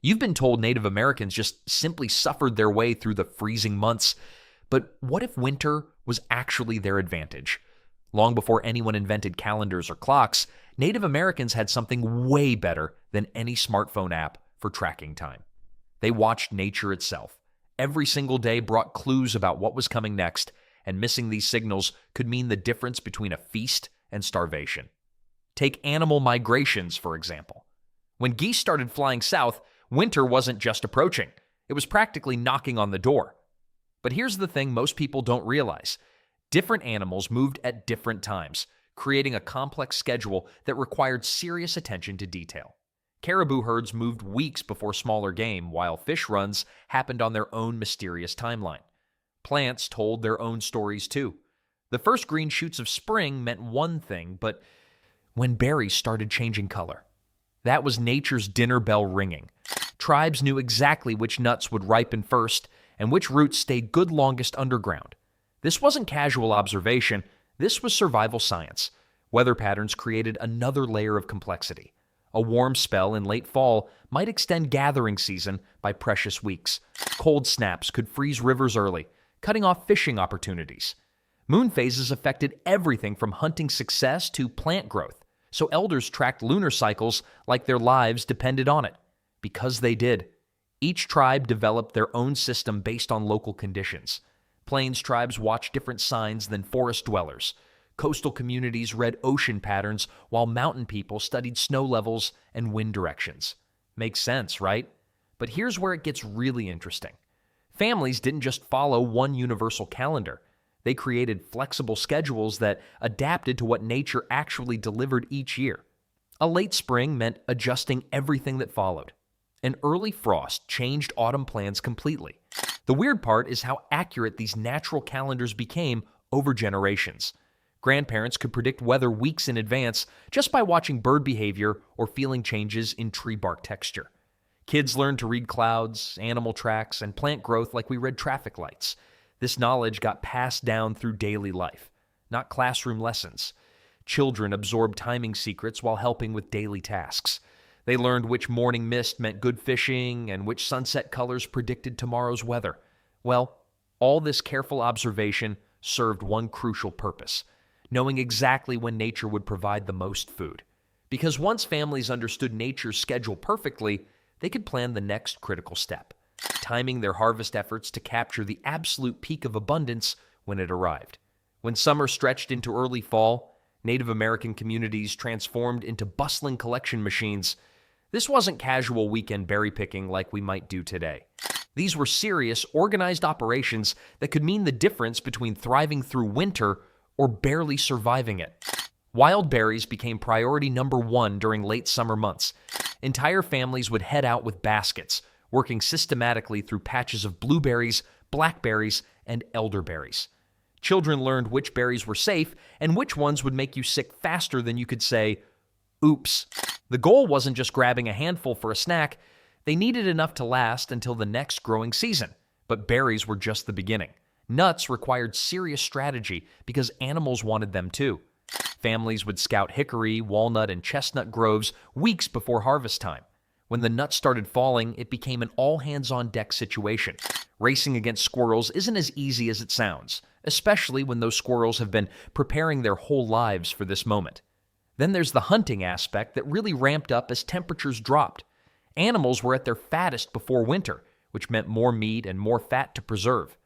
You've been told Native Americans just simply suffered their way through the freezing months, but what if winter was actually their advantage? Long before anyone invented calendars or clocks, Native Americans had something way better than any smartphone app for tracking time. They watched nature itself. Every single day brought clues about what was coming next, and missing these signals could mean the difference between a feast and starvation. Take animal migrations, for example. When geese started flying south, winter wasn't just approaching. It was practically knocking on the door. But here's the thing most people don't realize. Different animals moved at different times, creating a complex schedule that required serious attention to detail. Caribou herds moved weeks before smaller game, while fish runs happened on their own mysterious timeline. Plants told their own stories too. The first green shoots of spring meant one thing, but when berries started changing color, that was nature's dinner bell ringing. Tribes knew exactly which nuts would ripen first and which roots stayed good longest underground. This wasn't casual observation, this was survival science. Weather patterns created another layer of complexity. A warm spell in late fall might extend gathering season by precious weeks. Cold snaps could freeze rivers early, cutting off fishing opportunities. Moon phases affected everything from hunting success to plant growth, so elders tracked lunar cycles like their lives depended on it. Because they did. Each tribe developed their own system based on local conditions. Plains tribes watched different signs than forest dwellers. Coastal communities read ocean patterns, while mountain people studied snow levels and wind directions. Makes sense, right? But here's where it gets really interesting. Families didn't just follow one universal calendar. They created flexible schedules that adapted to what nature actually delivered each year. A late spring meant adjusting everything that followed. An early frost changed autumn plans completely. The weird part is how accurate these natural calendars became over generations. Grandparents could predict weather weeks in advance just by watching bird behavior or feeling changes in tree bark texture. Kids learned to read clouds, animal tracks, and plant growth like we read traffic lights. This knowledge got passed down through daily life, not classroom lessons. Children absorbed timing secrets while helping with daily tasks. They learned which morning mist meant good fishing and which sunset colors predicted tomorrow's weather. Well, all this careful observation served one crucial purpose: knowing exactly when nature would provide the most food. Because once families understood nature's schedule perfectly, they could plan the next critical step, timing their harvest efforts to capture the absolute peak of abundance when it arrived. When summer stretched into early fall, Native American communities transformed into bustling collection machines. This wasn't casual weekend berry picking like we might do today. These were serious, organized operations that could mean the difference between thriving through winter or barely surviving it. Wild berries became priority number one during late summer months. Entire families would head out with baskets, working systematically through patches of blueberries, blackberries, and elderberries. Children learned which berries were safe and which ones would make you sick faster than you could say, oops. The goal wasn't just grabbing a handful for a snack. They needed enough to last until the next growing season. But berries were just the beginning. Nuts required serious strategy because animals wanted them too. Families would scout hickory, walnut, and chestnut groves weeks before harvest time. When the nuts started falling, it became an all-hands-on-deck situation. Racing against squirrels isn't as easy as it sounds, especially when those squirrels have been preparing their whole lives for this moment. Then there's the hunting aspect that really ramped up as temperatures dropped. Animals were at their fattest before winter, which meant more meat and more fat to preserve.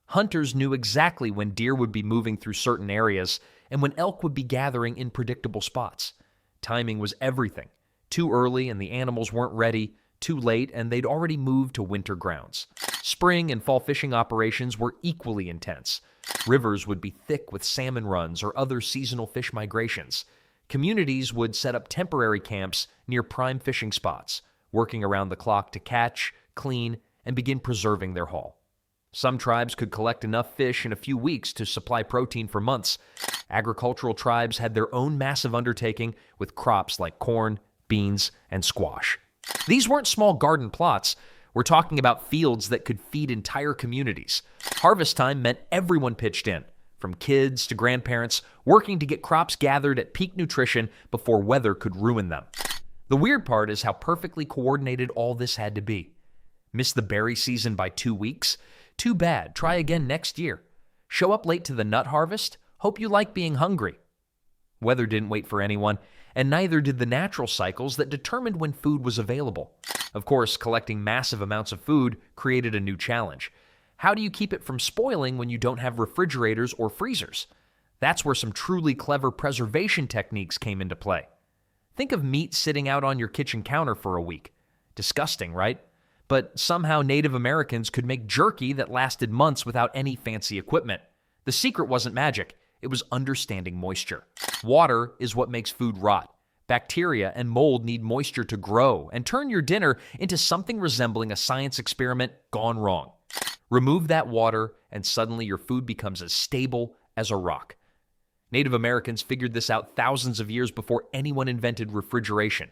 Hunters knew exactly when deer would be moving through certain areas and when elk would be gathering in predictable spots. Timing was everything. Too early and the animals weren't ready, too late and they'd already moved to winter grounds. Spring and fall fishing operations were equally intense. Rivers would be thick with salmon runs or other seasonal fish migrations. Communities would set up temporary camps near prime fishing spots, working around the clock to catch, clean, and begin preserving their haul. Some tribes could collect enough fish in a few weeks to supply protein for months. Agricultural tribes had their own massive undertaking with crops like corn, beans, and squash. These weren't small garden plots. We're talking about fields that could feed entire communities. Harvest time meant everyone pitched in, from kids to grandparents, working to get crops gathered at peak nutrition before weather could ruin them. The weird part is how perfectly coordinated all this had to be. Miss the berry season by 2 weeks? Too bad, try again next year. Show up late to the nut harvest? Hope you like being hungry. Weather didn't wait for anyone, and neither did the natural cycles that determined when food was available. Of course, collecting massive amounts of food created a new challenge. How do you keep it from spoiling when you don't have refrigerators or freezers? That's where some truly clever preservation techniques came into play. Think of meat sitting out on your kitchen counter for a week. Disgusting, right? But somehow Native Americans could make jerky that lasted months without any fancy equipment. The secret wasn't magic, it was understanding moisture. Water is what makes food rot. Bacteria and mold need moisture to grow and turn your dinner into something resembling a science experiment gone wrong. Remove that water, and suddenly your food becomes as stable as a rock. Native Americans figured this out thousands of years before anyone invented refrigeration.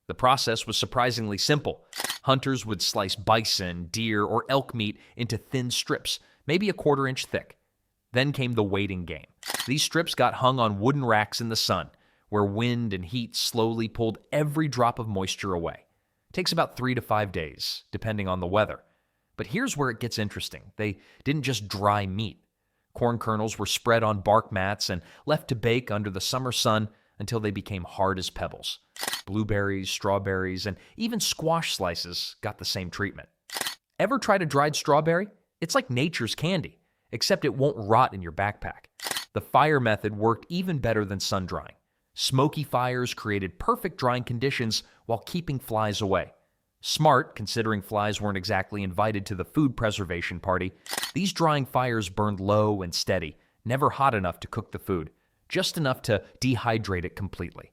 The process was surprisingly simple. Hunters would slice bison, deer, or elk meat into thin strips, maybe a quarter-inch thick. Then came the waiting game. These strips got hung on wooden racks in the sun, where wind and heat slowly pulled every drop of moisture away. It takes about 3 to 5 days, depending on the weather. But here's where it gets interesting. They didn't just dry meat. Corn kernels were spread on bark mats and left to bake under the summer sun until they became hard as pebbles. Blueberries, strawberries, and even squash slices got the same treatment. Ever tried a dried strawberry? It's like nature's candy, except it won't rot in your backpack. The fire method worked even better than sun drying. Smoky fires created perfect drying conditions while keeping flies away. Smart, considering flies weren't exactly invited to the food preservation party, these drying fires burned low and steady, never hot enough to cook the food, just enough to dehydrate it completely.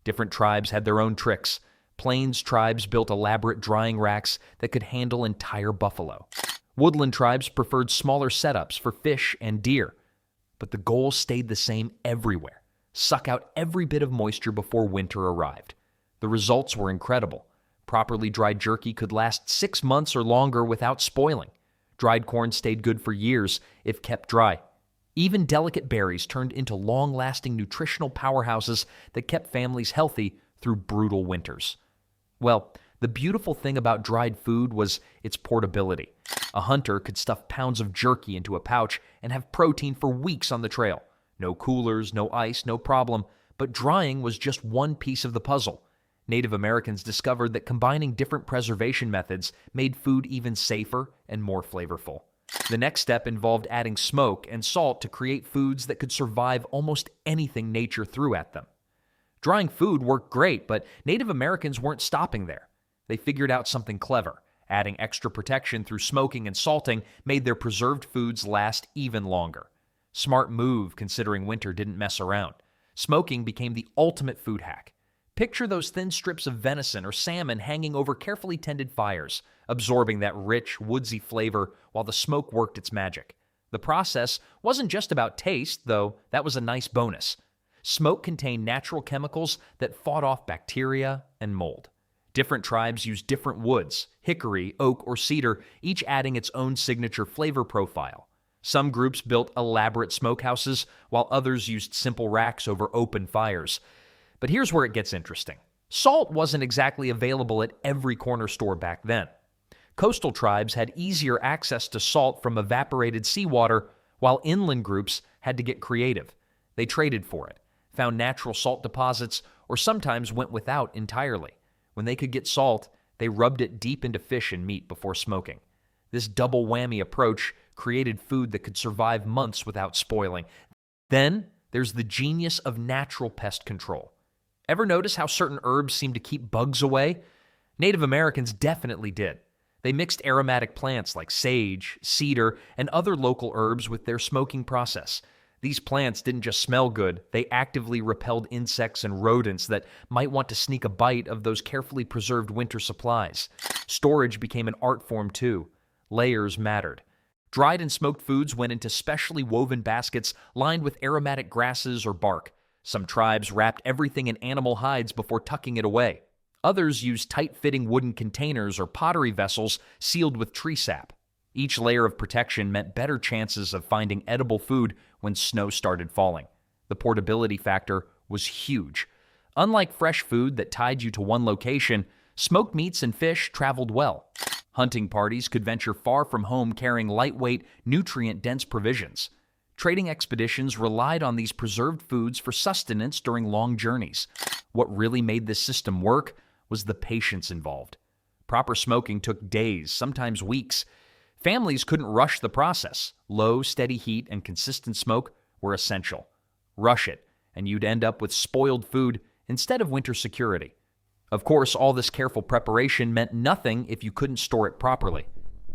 Different tribes had their own tricks. Plains tribes built elaborate drying racks that could handle entire buffalo. Woodland tribes preferred smaller setups for fish and deer. But the goal stayed the same everywhere: suck out every bit of moisture before winter arrived. The results were incredible. Properly dried jerky could last 6 months or longer without spoiling. Dried corn stayed good for years if kept dry. Even delicate berries turned into long-lasting nutritional powerhouses that kept families healthy through brutal winters. Well, the beautiful thing about dried food was its portability. A hunter could stuff pounds of jerky into a pouch and have protein for weeks on the trail. No coolers, no ice, no problem. But drying was just one piece of the puzzle. Native Americans discovered that combining different preservation methods made food even safer and more flavorful. The next step involved adding smoke and salt to create foods that could survive almost anything nature threw at them. Drying food worked great, but Native Americans weren't stopping there. They figured out something clever. Adding extra protection through smoking and salting made their preserved foods last even longer. Smart move, considering winter didn't mess around. Smoking became the ultimate food hack. Picture those thin strips of venison or salmon hanging over carefully tended fires, absorbing that rich, woodsy flavor while the smoke worked its magic. The process wasn't just about taste, though that was a nice bonus. Smoke contained natural chemicals that fought off bacteria and mold. Different tribes used different woods, hickory, oak, or cedar, each adding its own signature flavor profile. Some groups built elaborate smokehouses, while others used simple racks over open fires. But here's where it gets interesting. Salt wasn't exactly available at every corner store back then. Coastal tribes had easier access to salt from evaporated seawater, while inland groups had to get creative. They traded for it, found natural salt deposits, or sometimes went without entirely. When they could get salt, they rubbed it deep into fish and meat before smoking. This double whammy approach created food that could survive months without spoiling. Then there's the genius of natural pest control. Ever notice how certain herbs seem to keep bugs away? Native Americans definitely did. They mixed aromatic plants like sage, cedar, and other local herbs with their smoking process. These plants didn't just smell good, they actively repelled insects and rodents that might want to sneak a bite of those carefully preserved winter supplies. Storage became an art form too. Layers mattered. Dried and smoked foods went into specially woven baskets lined with aromatic grasses or bark. Some tribes wrapped everything in animal hides before tucking it away. Others used tight-fitting wooden containers or pottery vessels sealed with tree sap. Each layer of protection meant better chances of finding edible food when snow started falling. The portability factor was huge. Unlike fresh food that tied you to one location, smoked meats and fish traveled well. Hunting parties could venture far from home carrying lightweight, nutrient-dense provisions. Trading expeditions relied on these preserved foods for sustenance during long journeys. What really made this system work was the patience involved. Proper smoking took days, sometimes weeks. Families couldn't rush the process. Low, steady heat and consistent smoke were essential. Rush it, and you'd end up with spoiled food instead of winter security. Of course, all this careful preparation meant nothing if you couldn't store it properly.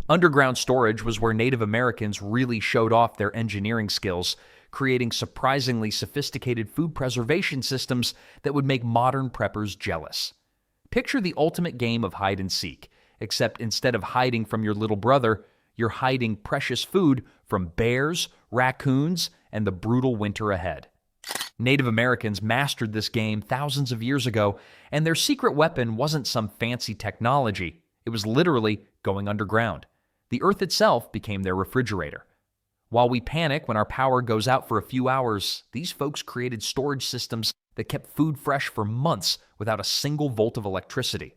Underground storage was where Native Americans really showed off their engineering skills, creating surprisingly sophisticated food preservation systems that would make modern preppers jealous. Picture the ultimate game of hide and seek, except instead of hiding from your little brother, you're hiding precious food from bears, raccoons, and the brutal winter ahead. Native Americans mastered this game thousands of years ago, and their secret weapon wasn't some fancy technology. It was literally going underground. The earth itself became their refrigerator. While we panic when our power goes out for a few hours, these folks created storage systems that kept food fresh for months without a single volt of electricity.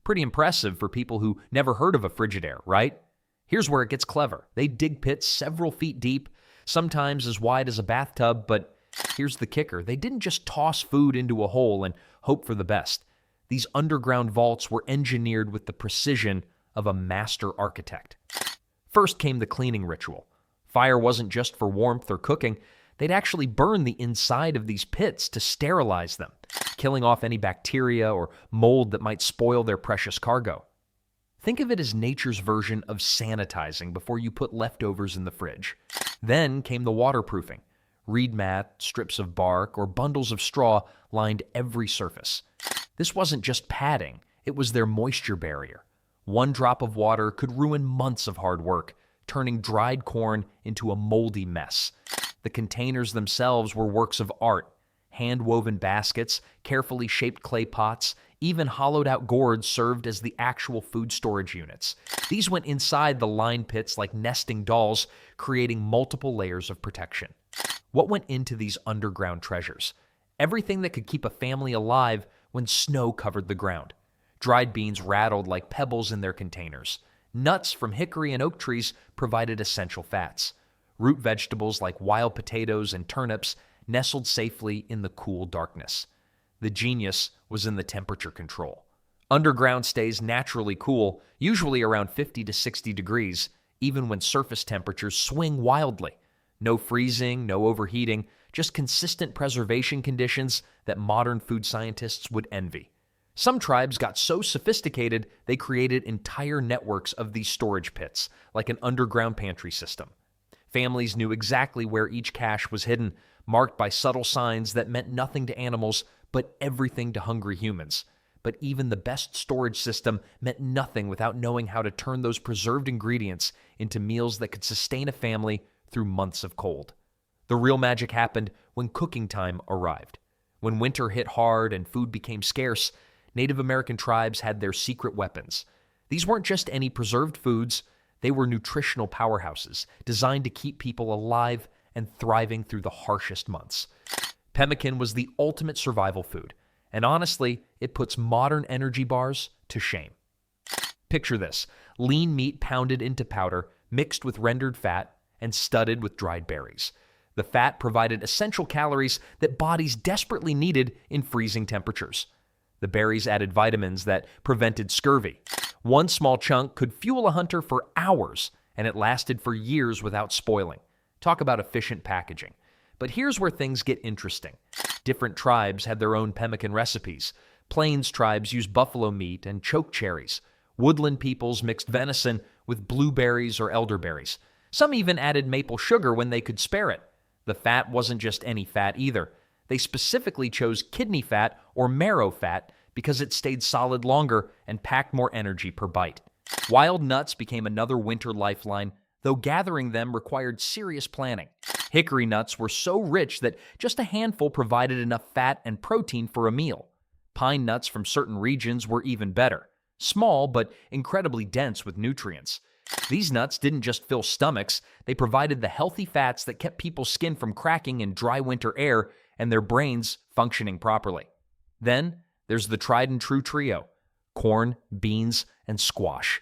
Pretty impressive for people who never heard of a Frigidaire, right? Here's where it gets clever. They dig pits several feet deep, sometimes as wide as a bathtub, but here's the kicker. They didn't just toss food into a hole and hope for the best. These underground vaults were engineered with the precision of a master architect. First came the cleaning ritual. Fire wasn't just for warmth or cooking. They'd actually burn the inside of these pits to sterilize them, killing off any bacteria or mold that might spoil their precious cargo. Think of it as nature's version of sanitizing before you put leftovers in the fridge. Then came the waterproofing. Reed mat, strips of bark, or bundles of straw lined every surface. This wasn't just padding, it was their moisture barrier. One drop of water could ruin months of hard work, turning dried corn into a moldy mess. The containers themselves were works of art. Hand-woven baskets, carefully shaped clay pots, even hollowed-out gourds served as the actual food storage units. These went inside the lime pits like nesting dolls, creating multiple layers of protection. What went into these underground treasures? Everything that could keep a family alive when snow covered the ground. Dried beans rattled like pebbles in their containers. Nuts from hickory and oak trees provided essential fats. Root vegetables like wild potatoes and turnips nestled safely in the cool darkness. The genius was in the temperature control. Underground stays naturally cool, usually around 50 to 60 degrees, even when surface temperatures swing wildly. No freezing, no overheating, just consistent preservation conditions that modern food scientists would envy. Some tribes got so sophisticated they created entire networks of these storage pits, like an underground pantry system. Families knew exactly where each cache was hidden, marked by subtle signs that meant nothing to animals but everything to hungry humans. But even the best storage system meant nothing without knowing how to turn those preserved ingredients into meals that could sustain a family through months of cold. The real magic happened when cooking time arrived. When winter hit hard and food became scarce, Native American tribes had their secret weapons. These weren't just any preserved foods, they were nutritional powerhouses designed to keep people alive and thriving through the harshest months. Pemmican was the ultimate survival food, and honestly, it puts modern energy bars to shame. Picture this: lean meat pounded into powder, mixed with rendered fat, and studded with dried berries. The fat provided essential calories that bodies desperately needed in freezing temperatures. The berries added vitamins that prevented scurvy. One small chunk could fuel a hunter for hours, and it lasted for years without spoiling. Talk about efficient packaging. But here's where things get interesting. Different tribes had their own pemmican recipes. Plains tribes used buffalo meat and choke cherries. Woodland peoples mixed venison with blueberries or elderberries. Some even added maple sugar when they could spare it. The fat wasn't just any fat either. They specifically chose kidney fat or marrow fat because it stayed solid longer and packed more energy per bite. Wild nuts became another winter lifeline, though gathering them required serious planning. Hickory nuts were so rich that just a handful provided enough fat and protein for a meal. Pine nuts from certain regions were even better. Small, but incredibly dense with nutrients. These nuts didn't just fill stomachs, they provided the healthy fats that kept people's skin from cracking in dry winter air and their brains functioning properly. Then there's the tried and true trio: corn, beans, and squash.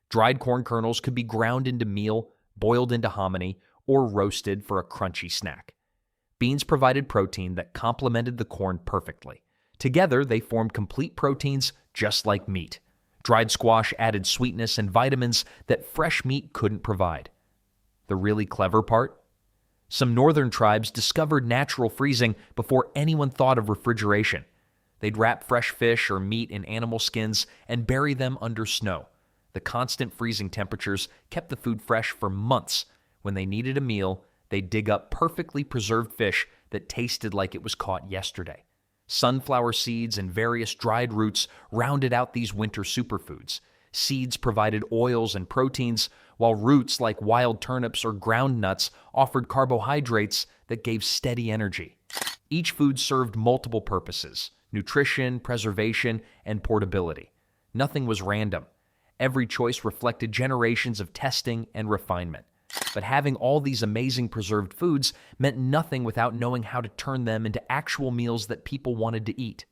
Dried corn kernels could be ground into meal, boiled into hominy, or roasted for a crunchy snack. Beans provided protein that complemented the corn perfectly. Together, they formed complete proteins just like meat. Dried squash added sweetness and vitamins that fresh meat couldn't provide. The really clever part? Some northern tribes discovered natural freezing before anyone thought of refrigeration. They'd wrap fresh fish or meat in animal skins and bury them under snow. The constant freezing temperatures kept the food fresh for months. When they needed a meal, they'd dig up perfectly preserved fish that tasted like it was caught yesterday. Sunflower seeds and various dried roots rounded out these winter superfoods. Seeds provided oils and proteins, while roots like wild turnips or ground nuts offered carbohydrates that gave steady energy. Each food served multiple purposes: nutrition, preservation, and portability. Nothing was random. Every choice reflected generations of testing and refinement. But having all these amazing preserved foods meant nothing without knowing how to turn them into actual meals that people wanted to eat.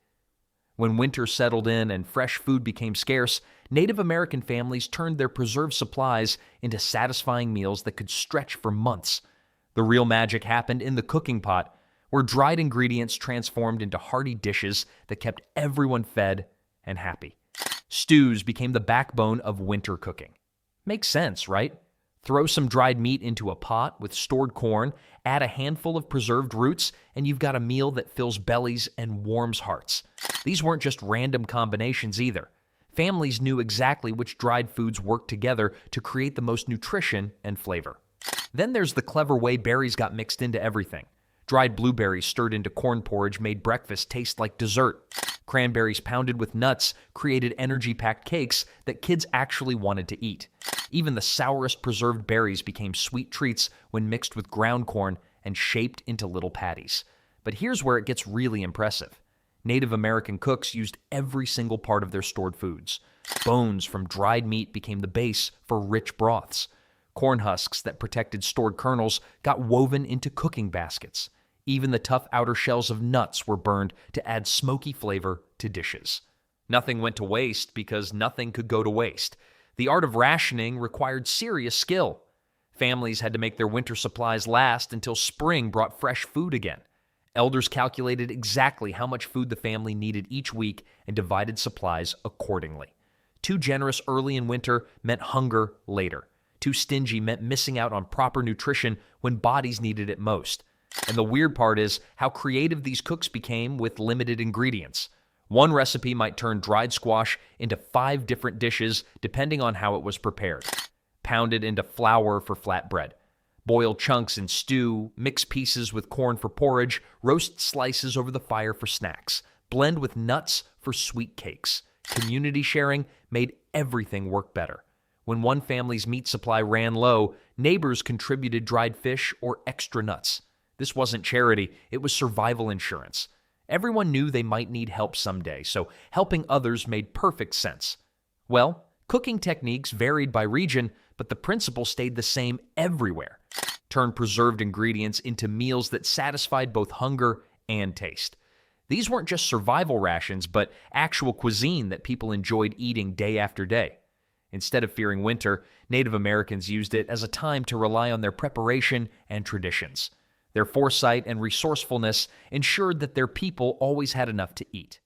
When winter settled in and fresh food became scarce, Native American families turned their preserved supplies into satisfying meals that could stretch for months. The real magic happened in the cooking pot, where dried ingredients transformed into hearty dishes that kept everyone fed and happy. Stews became the backbone of winter cooking. Makes sense, right? Throw some dried meat into a pot with stored corn, add a handful of preserved roots, and you've got a meal that fills bellies and warms hearts. These weren't just random combinations either. Families knew exactly which dried foods worked together to create the most nutrition and flavor. Then there's the clever way berries got mixed into everything. Dried blueberries stirred into corn porridge made breakfast taste like dessert. Cranberries pounded with nuts created energy-packed cakes that kids actually wanted to eat. Even the sourest preserved berries became sweet treats when mixed with ground corn and shaped into little patties. But here's where it gets really impressive. Native American cooks used every single part of their stored foods. Bones from dried meat became the base for rich broths. Corn husks that protected stored kernels got woven into cooking baskets. Even the tough outer shells of nuts were burned to add smoky flavor to dishes. Nothing went to waste because nothing could go to waste. The art of rationing required serious skill. Families had to make their winter supplies last until spring brought fresh food again. Elders calculated exactly how much food the family needed each week and divided supplies accordingly. Too generous early in winter meant hunger later. Too stingy meant missing out on proper nutrition when bodies needed it most. And the weird part is how creative these cooks became with limited ingredients. One recipe might turn dried squash into 5 different dishes depending on how it was prepared. Pound it into flour for flatbread. Boil chunks in stew, mix pieces with corn for porridge, roast slices over the fire for snacks, blend with nuts for sweet cakes. Community sharing made everything work better. When one family's meat supply ran low, neighbors contributed dried fish or extra nuts. This wasn't charity, it was survival insurance. Everyone knew they might need help someday, so helping others made perfect sense. Well, cooking techniques varied by region, but the principle stayed the same everywhere. Turn preserved ingredients into meals that satisfied both hunger and taste. These weren't just survival rations, but actual cuisine that people enjoyed eating day after day. Instead of fearing winter, Native Americans used it as a time to rely on their preparation and traditions. Their foresight and resourcefulness ensured that their people always had enough to eat.